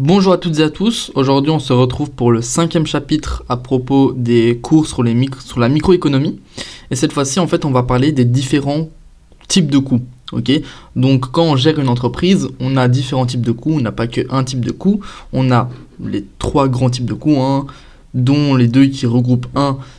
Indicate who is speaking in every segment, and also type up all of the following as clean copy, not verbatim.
Speaker 1: Bonjour à toutes et à tous, aujourd'hui on se retrouve pour le 5e chapitre à propos des cours sur la microéconomie. Et cette fois-ci en fait on va parler des différents types de coûts. Donc quand on gère une entreprise, on a différents types de coûts, on n'a pas qu'un type de coût, on a les 3 grands types de coûts, dont les 2 qui regroupent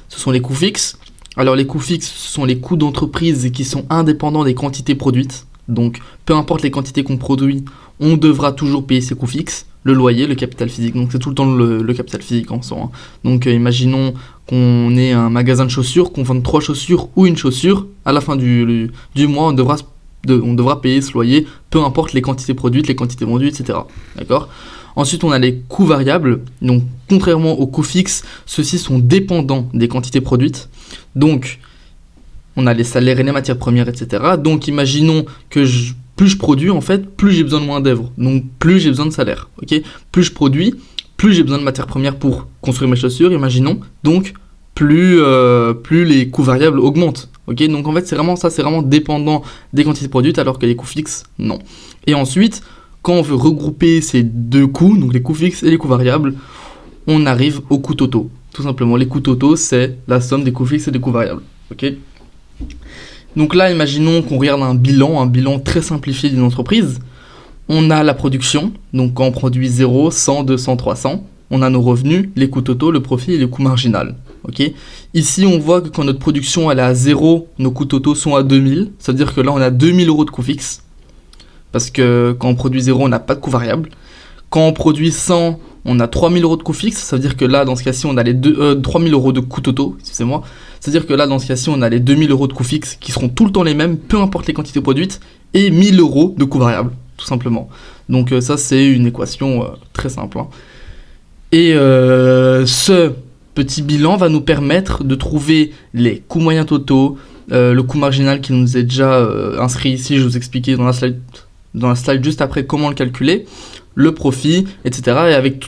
Speaker 1: ce sont les coûts fixes. Alors les coûts fixes, ce sont les coûts d'entreprise qui sont indépendants des quantités produites. Donc peu importe les quantités qu'on produit, on devra toujours payer ces coûts fixes. Le loyer, le capital physique, donc c'est tout le temps le capital physique en soi. Donc imaginons qu'on ait un magasin de chaussures, qu'on vende 3 chaussures ou une chaussure, à la fin du mois on devra payer ce loyer, peu importe les quantités produites, les quantités vendues, etc. D'accord ? Ensuite on a les coûts variables, donc contrairement aux coûts fixes, ceux-ci sont dépendants des quantités produites. Donc on a les salaires et les matières premières, etc. Donc imaginons que plus je produis, en fait, plus j'ai besoin de main-d'œuvre. Donc, plus j'ai besoin de salaire. Plus je produis, plus j'ai besoin de matières premières pour construire mes chaussures, imaginons. Donc, plus les coûts variables augmentent. Donc, en fait, c'est vraiment dépendant des quantités produites, alors que les coûts fixes, non. Et ensuite, quand on veut regrouper ces 2 coûts, donc les coûts fixes et les coûts variables, on arrive aux coûts totaux. Tout simplement, les coûts totaux, c'est la somme des coûts fixes et des coûts variables. Donc là, imaginons qu'on regarde un bilan très simplifié d'une entreprise. On a la production, donc quand on produit 0, 100, 200, 300, on a nos revenus, les coûts totaux, le profit et le coût marginal. Ici, on voit que quand notre production elle est à 0, nos coûts totaux sont à 2000. Ça veut dire que là, on a 2000 € de coûts fixes. Parce que quand on produit 0, on n'a pas de coût variable. Quand on produit 100, on a 3000 € de coûts fixes. Ça veut dire que là, dans ce cas-ci, on a 3000 € de coûts totaux, excusez-moi. C'est-à-dire que là, dans ce cas-ci, on a les 2000 € de coûts fixes qui seront tout le temps les mêmes, peu importe les quantités produites, et 1000 € de coûts variables, tout simplement. Donc ça, c'est une équation très simple. Et ce petit bilan va nous permettre de trouver les coûts moyens totaux, le coût marginal qui nous est déjà inscrit ici, je vous expliquais dans la slide juste après comment le calculer, le profit, etc. Et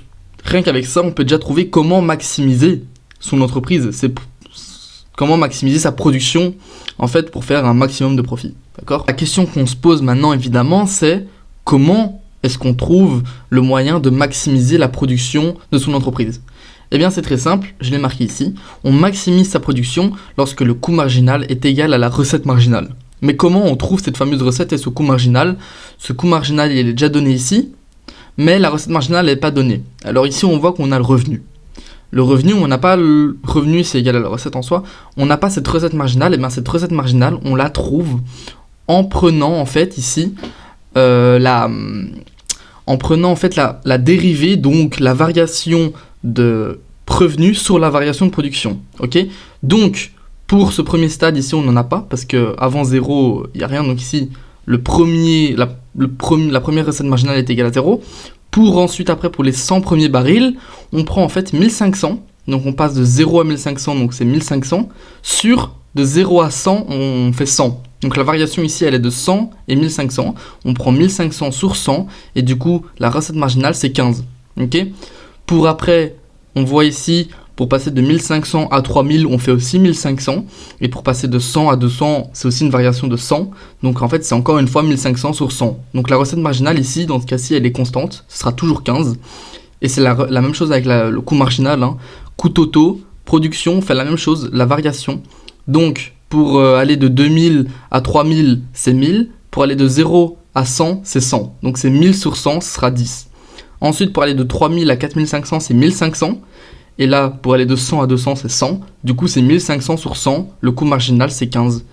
Speaker 1: rien qu'avec ça, on peut déjà trouver comment maximiser son entreprise. Comment maximiser sa production, en fait, pour faire un maximum de profit. D'accord ? La question qu'on se pose maintenant, évidemment, c'est comment est-ce qu'on trouve le moyen de maximiser la production de son entreprise ? Eh bien, c'est très simple, je l'ai marqué ici. On maximise sa production lorsque le coût marginal est égal à la recette marginale. Mais comment on trouve cette fameuse recette et ce coût marginal ? Ce coût marginal, il est déjà donné ici, mais la recette marginale n'est pas donnée. Alors ici, on voit qu'on a le revenu. Le revenu, on n'a pas le revenu, c'est égal à la recette en soi. On n'a pas cette recette marginale. Et bien cette recette marginale, on la trouve en prenant en fait ici la dérivée, donc la variation de revenu sur la variation de production. Donc pour ce premier stade ici, on n'en a pas parce que avant 0, il n'y a rien. Donc ici, la première recette marginale est égale à 0. Pour ensuite, après, pour les 100 premiers barils, on prend en fait 1500. Donc on passe de 0 à 1500, donc c'est 1500. De 0 à 100, on fait 100. Donc la variation ici, elle est de 100 et 1500. On prend 1500 sur 100. Et du coup, la recette marginale, c'est 15. Pour après, on voit ici, pour passer de 1500 à 3000, on fait aussi 1500. Et pour passer de 100 à 200, c'est aussi une variation de 100. Donc en fait, c'est encore une fois 1500 sur 100. Donc la recette marginale ici, dans ce cas-ci, elle est constante. Ce sera toujours 15. Et c'est la même chose avec le coût marginal. Coût totaux, production, on fait la même chose, la variation. Donc pour aller de 2000 à 3000, c'est 1000. Pour aller de 0 à 100, c'est 100. Donc c'est 1000 sur 100, ce sera 10. Ensuite, pour aller de 3000 à 4500, c'est 1500. Et là, pour aller de 100 à 200, c'est 100. Du coup, c'est 1500 sur 100. Le coût marginal, c'est 15.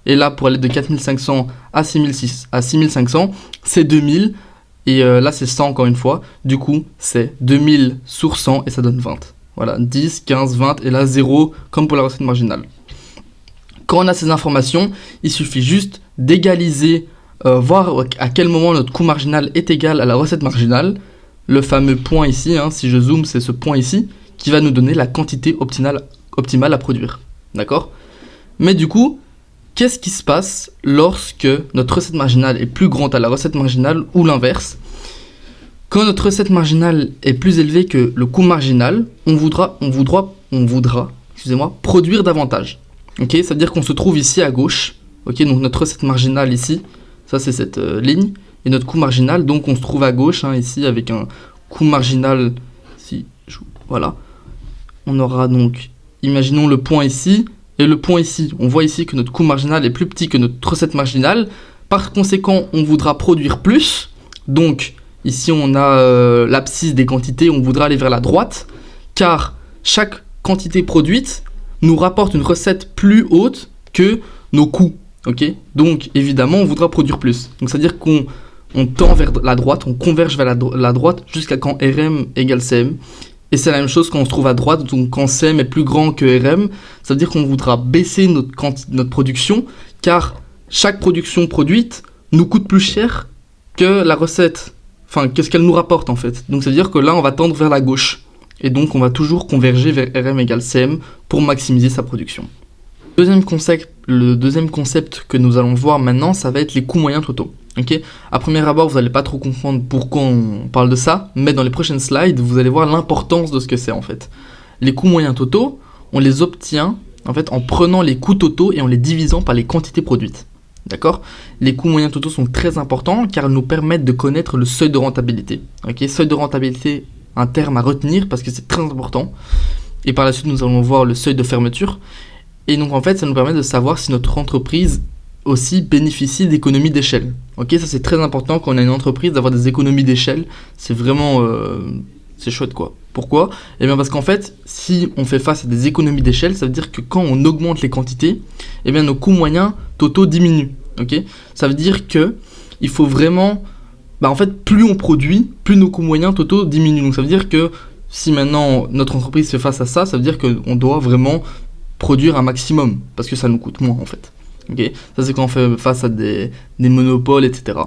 Speaker 1: Et là, pour aller de 4500 à 6500, c'est 2000. Et là, c'est 100 encore une fois. Du coup, c'est 2000 sur 100 et ça donne 20. Voilà, 10, 15, 20 et là, 0, comme pour la recette marginale. Quand on a ces informations, il suffit juste d'égaliser, voir à quel moment notre coût marginal est égal à la recette marginale. Le fameux point ici, si je zoome, c'est ce point ici, qui va nous donner la quantité optimale à produire. D'accord ? Mais du coup, qu'est-ce qui se passe lorsque notre recette marginale est plus grande à la recette marginale ou l'inverse ? Quand notre recette marginale est plus élevée que le coût marginal, on voudra produire davantage. Ça veut dire qu'on se trouve ici à gauche. Donc notre recette marginale ici, ça c'est cette ligne. Et notre coût marginal, donc on se trouve à gauche, ici avec un coût marginal, voilà, on aura donc, imaginons le point ici, et le point ici. On voit ici que notre coût marginal est plus petit que notre recette marginale. Par conséquent, on voudra produire plus. Donc, ici, on a l'abscisse des quantités. On voudra aller vers la droite, car chaque quantité produite nous rapporte une recette plus haute que nos coûts. Okay, donc, évidemment, on voudra produire plus. Donc, c'est-à-dire qu'on tend vers la droite, on converge vers la droite jusqu'à quand RM égale CM. Et c'est la même chose quand on se trouve à droite, donc quand CM est plus grand que RM, ça veut dire qu'on voudra baisser notre production, car chaque production produite nous coûte plus cher que la recette, enfin qu'est-ce qu'elle nous rapporte en fait. Donc ça veut dire que là on va tendre vers la gauche, et donc on va toujours converger vers RM égale CM pour maximiser sa production. Le deuxième concept que nous allons voir maintenant, ça va être les coûts moyens totaux. Okay, à premier abord, vous n'allez pas trop comprendre pourquoi on parle de ça, mais dans les prochaines slides, vous allez voir l'importance de ce que c'est en fait. Les coûts moyens totaux, on les obtient en fait en prenant les coûts totaux et en les divisant par les quantités produites. D'accord ? Les coûts moyens totaux sont très importants car ils nous permettent de connaître le seuil de rentabilité. Okay, seuil de rentabilité, un terme à retenir parce que c'est très important. Et par la suite, nous allons voir le seuil de fermeture. Et donc en fait, ça nous permet de savoir si notre entreprise aussi bénéficie d'économies d'échelle. Ok, ça c'est très important quand on a une entreprise d'avoir des économies d'échelle. C'est vraiment c'est chouette quoi. Pourquoi ? Eh bien parce qu'en fait, si on fait face à des économies d'échelle, ça veut dire que quand on augmente les quantités, eh bien nos coûts moyens totaux diminuent. Ok, ça veut dire que il faut vraiment, en fait, plus on produit, plus nos coûts moyens totaux diminuent. Donc ça veut dire que si maintenant notre entreprise fait face à ça, ça veut dire qu'on doit vraiment produire un maximum parce que ça nous coûte moins en fait. Okay. Ça c'est quand on fait face à des monopoles, etc.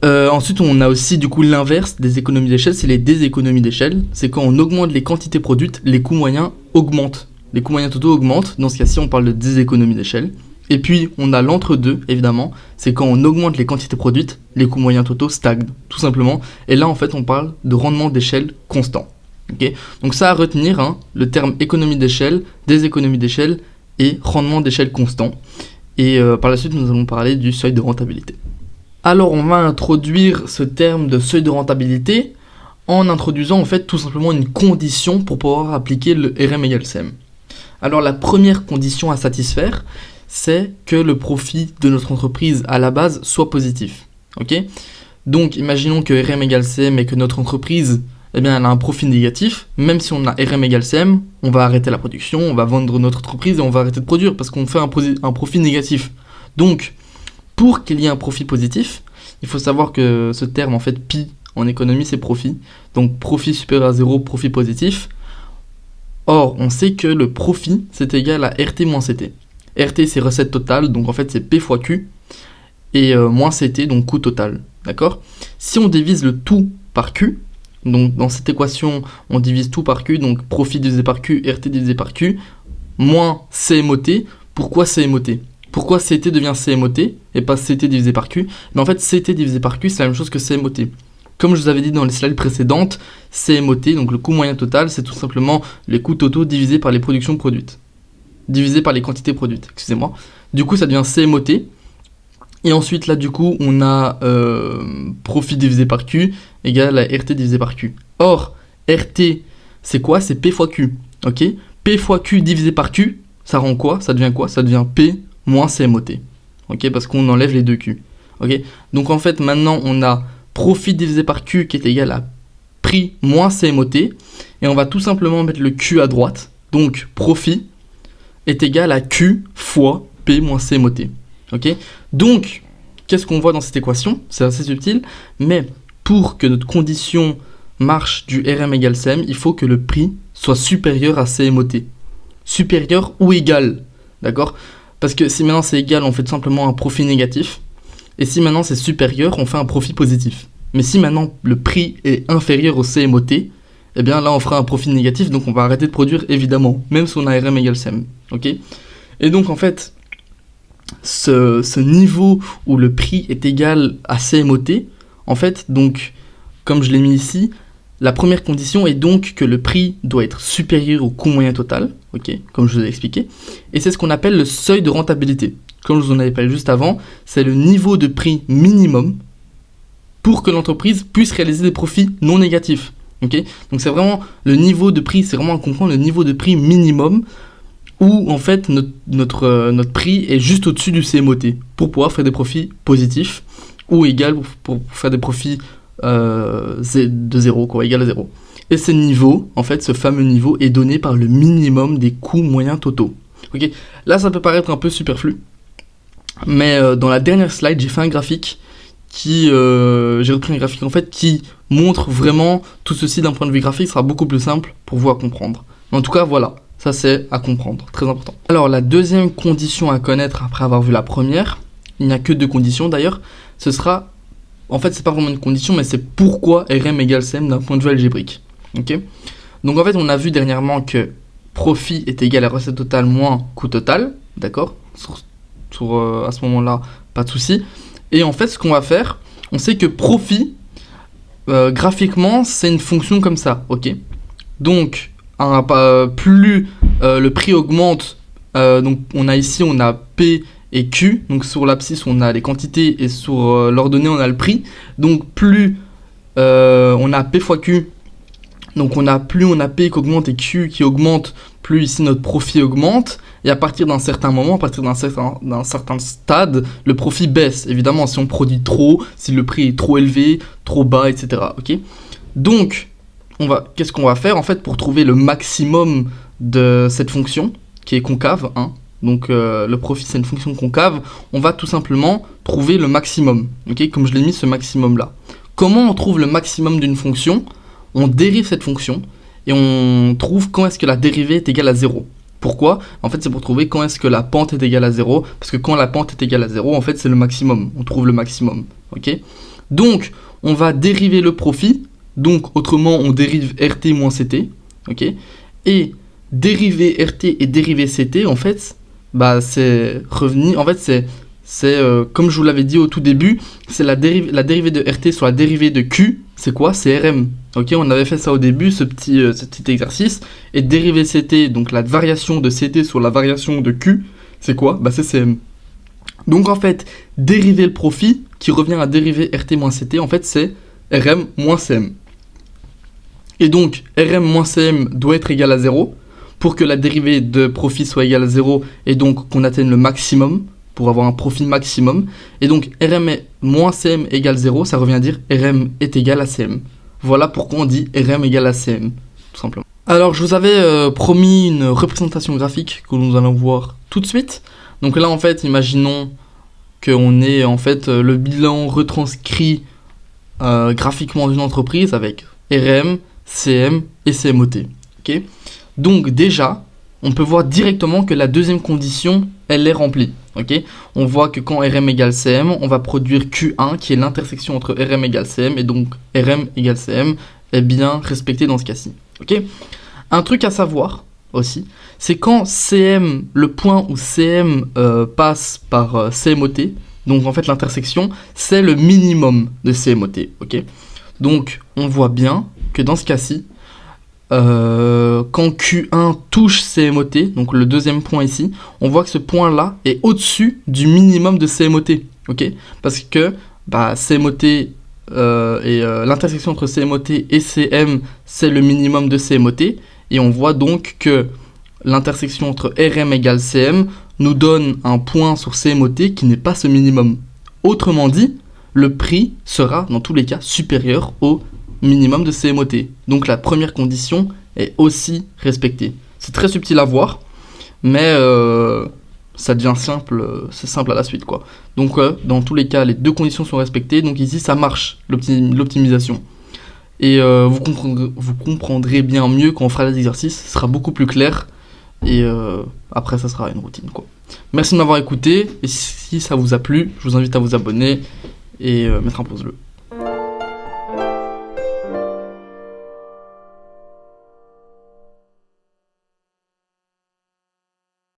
Speaker 1: Ensuite on a aussi du coup l'inverse des économies d'échelle, c'est les déséconomies d'échelle. C'est quand on augmente les quantités produites, les coûts moyens augmentent. Les coûts moyens totaux augmentent, dans ce cas-ci on parle de déséconomies d'échelle. Et puis on a l'entre-deux évidemment, c'est quand on augmente les quantités produites, les coûts moyens totaux stagnent, tout simplement. Et là en fait on parle de rendement d'échelle constant. Okay. Donc ça à retenir, hein, le terme économie d'échelle, déséconomie d'échelle et rendement d'échelle constant. Et par la suite, nous allons parler du seuil de rentabilité. Alors, on va introduire ce terme de seuil de rentabilité en introduisant en fait tout simplement une condition pour pouvoir appliquer le RM égale CM. Alors, la première condition à satisfaire, c'est que le profit de notre entreprise à la base soit positif. Ok ? Donc, imaginons que RM égale CM et que notre entreprise, eh bien, elle a un profit négatif. Même si on a RM égale CM, on va arrêter la production, on va vendre notre entreprise et on va arrêter de produire parce qu'on fait un profit négatif. Donc, pour qu'il y ait un profit positif, il faut savoir que ce terme, en fait, pi en économie, c'est profit. Donc, profit supérieur à 0, profit positif. Or, on sait que le profit, c'est égal à RT moins CT. RT, c'est recette totale, donc en fait, c'est P fois Q. Et moins CT, donc coût total. D'accord ? Si on divise le tout par Q, donc dans cette équation, on divise tout par Q, donc profit divisé par Q, RT divisé par Q, moins CMOT. Pourquoi CMOT ? Pourquoi CT devient CMOT et pas CT divisé par Q ? Mais en fait, CT divisé par Q, c'est la même chose que CMOT. Comme je vous avais dit dans les slides précédentes, CMOT, donc le coût moyen total, c'est tout simplement les coûts totaux divisés par les productions produites. Divisé par les quantités produites, excusez-moi. Du coup, ça devient CMOT. Et ensuite, là, du coup, on a profit divisé par Q égale à RT divisé par Q. Or, RT, c'est quoi ? C'est P fois Q. Ok ? P fois Q divisé par Q, ça rend quoi ? Ça devient quoi ? Ça devient P moins CMOT. Ok ? Parce qu'on enlève les deux Q. Ok ? Donc, en fait, maintenant, on a profit divisé par Q qui est égal à prix moins CMOT. Et on va tout simplement mettre le Q à droite. Donc, profit est égal à Q fois P moins CMOT. Ok ? Donc, qu'est-ce qu'on voit dans cette équation ? C'est assez subtil, mais pour que notre condition marche du RM égale CM, il faut que le prix soit supérieur à CMOT. Supérieur ou égal, d'accord ? Parce que si maintenant c'est égal, on fait tout simplement un profit négatif, et si maintenant c'est supérieur, on fait un profit positif. Mais si maintenant le prix est inférieur au CMOT, eh bien là on fera un profit négatif, donc on va arrêter de produire évidemment, même si on a RM égale CM. Ok ? Et donc en fait, ce niveau où le prix est égal à CMOT, en fait, donc, comme je l'ai mis ici, la première condition est donc que le prix doit être supérieur au coût moyen total, ok, comme je vous ai expliqué, et c'est ce qu'on appelle le seuil de rentabilité. Comme je vous en avais parlé juste avant, c'est le niveau de prix minimum pour que l'entreprise puisse réaliser des profits non négatifs. Okay, donc c'est vraiment le niveau de prix, c'est vraiment à comprendre le niveau de prix minimum où en fait notre prix est juste au-dessus du CMOT pour pouvoir faire des profits positifs ou égal pour faire des profits de 0, quoi, égal à 0. Et ce niveau, en fait, ce fameux niveau est donné par le minimum des coûts moyens totaux. Okay, là, ça peut paraître un peu superflu, mais dans la dernière slide, j'ai fait un graphique j'ai repris un graphique en fait qui montre vraiment tout ceci d'un point de vue graphique, sera beaucoup plus simple pour vous à comprendre. Mais en tout cas, voilà, ça c'est à comprendre, très important. Alors la deuxième condition à connaître après avoir vu la première, il n'y a que 2 conditions d'ailleurs, ce sera, en fait c'est pas vraiment une condition, mais c'est pourquoi RM égale CM d'un point de vue algébrique. Okay, donc en fait on a vu dernièrement que profit est égal à recette totale moins coût total, d'accord, à ce moment-là, pas de souci. Et en fait, ce qu'on va faire, on sait que profit, graphiquement, c'est une fonction comme ça, ok. Donc, plus le prix augmente, donc on a P et Q, donc sur l'abscisse on a les quantités et sur l'ordonnée on a le prix. Donc plus on a P fois Q, donc plus on a P qui augmente et Q qui augmente, plus ici notre profit augmente. Et à partir d'un certain moment, à partir d'un certain stade, le profit baisse. Évidemment, si on produit trop, si le prix est trop élevé, trop bas, etc. Okay, donc, qu'est-ce qu'on va faire en fait pour trouver le maximum de cette fonction qui est concave, hein. Donc le profit c'est une fonction concave. On va tout simplement trouver le maximum. Okay, comme je l'ai mis, ce maximum là. Comment on trouve le maximum d'une fonction? On dérive cette fonction et on trouve quand est-ce que la dérivée est égale à 0. Pourquoi? En fait, c'est pour trouver quand est-ce que la pente est égale à 0. Parce que quand la pente est égale à 0, en fait, c'est le maximum. On trouve le maximum. Okay, donc, on va dériver le profit. Donc, autrement, on dérive RT moins CT. Okay, et dériver RT et dériver CT, en fait, c'est revenir. En fait, c'est comme je vous l'avais dit au tout début, c'est la dérivée de RT sur la dérivée de Q. C'est quoi? C'est RM. Ok, on avait fait ça au début, ce petit exercice. Et dériver CT, donc la variation de CT sur la variation de Q, c'est quoi? C'est CM. Donc en fait, dériver le profit, qui revient à dériver RT moins CT, en fait c'est RM moins CM. Et donc, RM moins CM doit être égal à 0, pour que la dérivée de profit soit égale à 0, et donc qu'on atteigne le maximum, pour avoir un profit maximum. Et donc, RM moins CM égale 0, ça revient à dire RM est égal à CM. Voilà pourquoi on dit RM égale à CM, tout simplement. Alors, je vous avais promis une représentation graphique que nous allons voir tout de suite. Donc là, en fait, imaginons qu'on ait en fait le bilan retranscrit graphiquement d'une entreprise avec RM, CM et CMOT. Okay, donc déjà, on peut voir directement que la deuxième condition, elle est remplie. Okay, on voit que quand RM égale CM, on va produire Q1 qui est l'intersection entre RM égale CM et donc RM égale CM est bien respecté dans ce cas-ci. Okay, un truc à savoir aussi, c'est quand CM, le point où CM passe par CMOT, donc en fait l'intersection, c'est le minimum de CMOT. Okay, donc on voit bien que dans ce cas-ci, quand Q1 touche CMOT, donc le deuxième point ici, on voit que ce point-là est au-dessus du minimum de CMOT. Okay, parce que CMOT et l'intersection entre CMOT et CM, c'est le minimum de CMOT. Et on voit donc que l'intersection entre RM égale CM nous donne un point sur CMOT qui n'est pas ce minimum. Autrement dit, le prix sera dans tous les cas supérieur au minimum de CMOT. Donc la première condition est aussi respectée. C'est très subtil à voir, mais ça devient simple, c'est simple à la suite, quoi. Donc dans tous les cas, les deux conditions sont respectées. Donc ici, ça marche, l'optimisation. Et vous comprendrez bien mieux quand on fera les exercices. Ce sera beaucoup plus clair. Et après, ça sera une routine, quoi. Merci de m'avoir écouté. Et si ça vous a plu, je vous invite à vous abonner et mettre un pouce bleu.